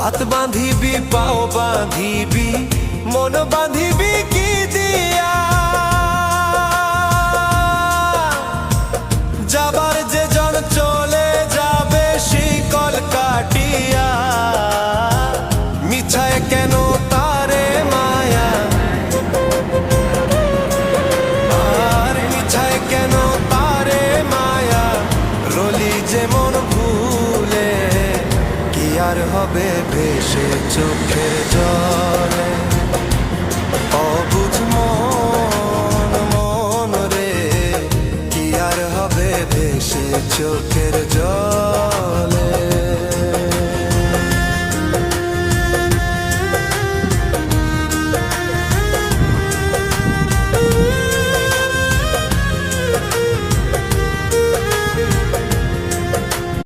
হাত বাঁধিবি পাও বাঁধিবি মন বাঁধিবি কি দিয়া যাবার যে জন চলে যাবে শিকল কাটিয়া মিছায় কেন তারে মায়া আর মিছায় কেন তারে মায়া রলি যেমন ভুলে কি আর হবে ভেসে চোখের জলে অবুঝ মন মন রে কি আর হবে ভেসে চোখ